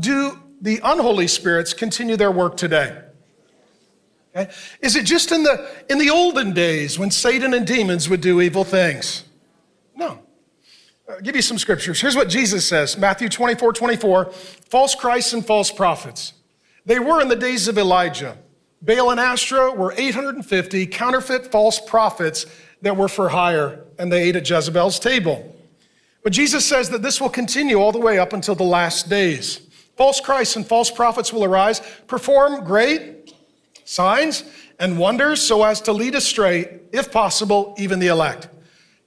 do the unholy spirits continue their work today? Okay. Is it just in the olden days when Satan and demons would do evil things? No. I'll give you some scriptures. Here's what Jesus says, Matthew 24:24, false Christs and false prophets. They were in the days of Elijah. Baal and Asherah were 850 counterfeit false prophets that were for hire, and they ate at Jezebel's table. But Jesus says that this will continue all the way up until the last days. False Christs and false prophets will arise, perform great signs and wonders so as to lead astray, if possible, even the elect.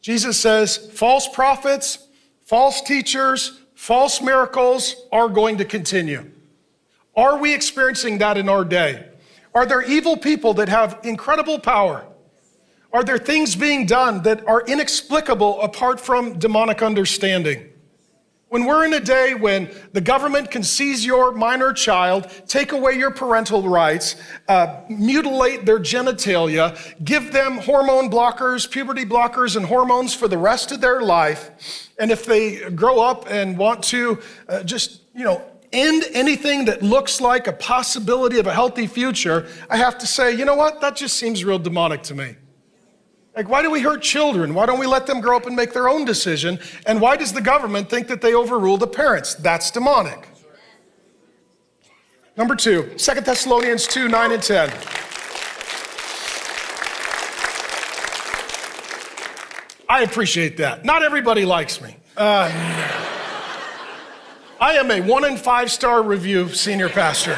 Jesus says false prophets, false teachers, false miracles are going to continue. Are we experiencing that in our day? Are there evil people that have incredible power? Are there things being done that are inexplicable apart from demonic understanding? When we're in a day when the government can seize your minor child, take away your parental rights, mutilate their genitalia, give them hormone blockers, puberty blockers, and hormones for the rest of their life, and if they grow up and want to end anything that looks like a possibility of a healthy future, I have to say, you know what? That just seems real demonic to me. Like, why do we hurt children? Why don't we let them grow up and make their own decision? And why does the government think that they overrule the parents? That's demonic. Number 2, 2 Thessalonians 2:9 and 10. I appreciate that. Not everybody likes me. I am a 1 and 5-star review senior pastor.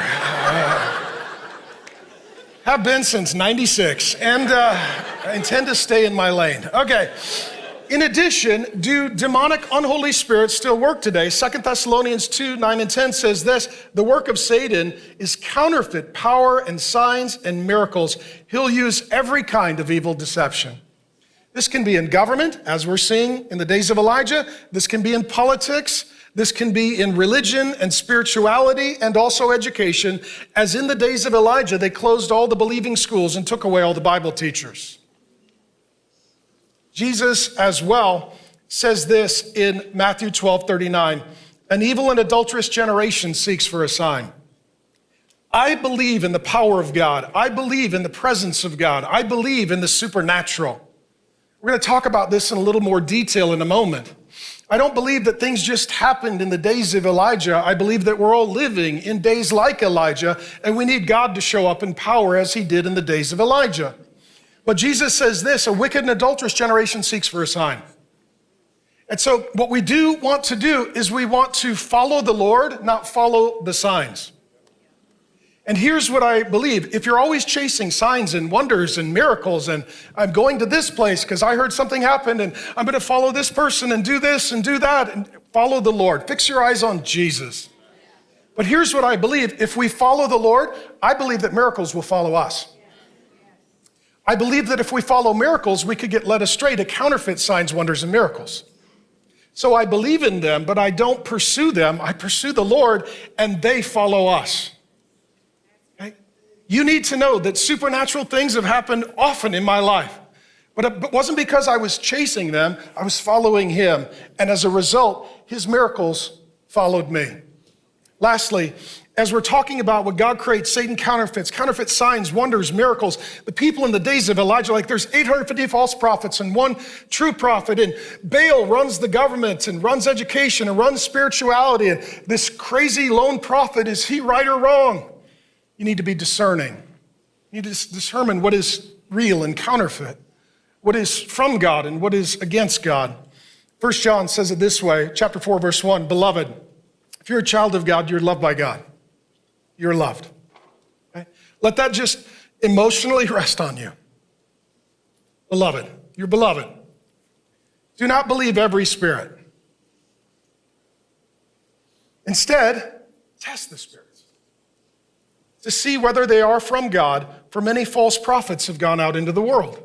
Have been since 96, and I intend to stay in my lane. Okay. In addition, do demonic unholy spirits still work today? 2 Thessalonians 2:9 and 10 says this, the work of Satan is counterfeit power and signs and miracles. He'll use every kind of evil deception. This can be in government, as we're seeing in the days of Elijah. This can be in politics. This can be in religion and spirituality and also education. As in the days of Elijah, they closed all the believing schools and took away all the Bible teachers. Jesus as well says this in Matthew 12:39, an evil and adulterous generation seeks for a sign. I believe in the power of God. I believe in the presence of God. I believe in the supernatural. We're going to talk about this in a little more detail in a moment. I don't believe that things just happened in the days of Elijah. I believe that we're all living in days like Elijah, and we need God to show up in power as he did in the days of Elijah. But Jesus says this, a wicked and adulterous generation seeks for a sign. And so what we do want to do is we want to follow the Lord, not follow the signs. And here's what I believe. If you're always chasing signs and wonders and miracles, and I'm going to this place because I heard something happened, and I'm going to follow this person and do this and do that, and follow the Lord. Fix your eyes on Jesus. But here's what I believe. If we follow the Lord, I believe that miracles will follow us. I believe that if we follow miracles, we could get led astray to counterfeit signs, wonders, and miracles. So I believe in them, but I don't pursue them. I pursue the Lord, and they follow us. You need to know that supernatural things have happened often in my life, but it wasn't because I was chasing them, I was following him. And as a result, his miracles followed me. Lastly, as we're talking about what God creates, Satan counterfeits, counterfeit signs, wonders, miracles. The people in the days of Elijah, like there's 850 false prophets and one true prophet, and Baal runs the government and runs education and runs spirituality. And this crazy lone prophet, is he right or wrong? You need to be discerning. You need to determine what is real and counterfeit, what is from God and what is against God. 1 John says it this way, chapter 4, verse 1, beloved, if you're a child of God, you're loved by God. You're loved. Okay? Let that just emotionally rest on you. Beloved, you're beloved. Do not believe every spirit. Instead, test the spirits to see whether they are from God, for many false prophets have gone out into the world.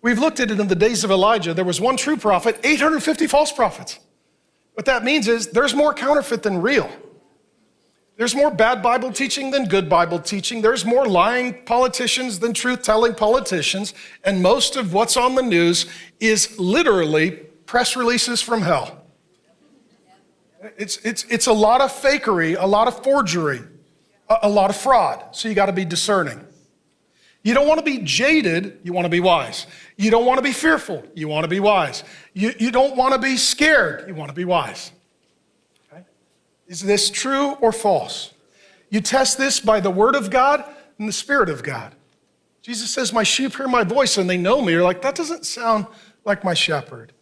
We've looked at it in the days of Elijah. There was one true prophet, 850 false prophets. What that means is there's more counterfeit than real. There's more bad Bible teaching than good Bible teaching. There's more lying politicians than truth-telling politicians. And most of what's on the news is literally press releases from hell. It's a lot of fakery, a lot of forgery, a lot of fraud. So you got to be discerning. You don't want to be jaded, you want to be wise. You don't want to be fearful, you want to be wise. You don't want to be scared, you want to be wise. Okay? Is this true or false? You test this by the word of God and the Spirit of God. Jesus says, my sheep hear my voice and they know me. You're like, that doesn't sound like my shepherd.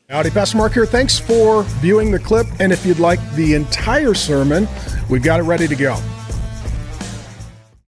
Howdy, Pastor Mark here. Thanks for viewing the clip. And if you'd like the entire sermon, we've got it ready to go.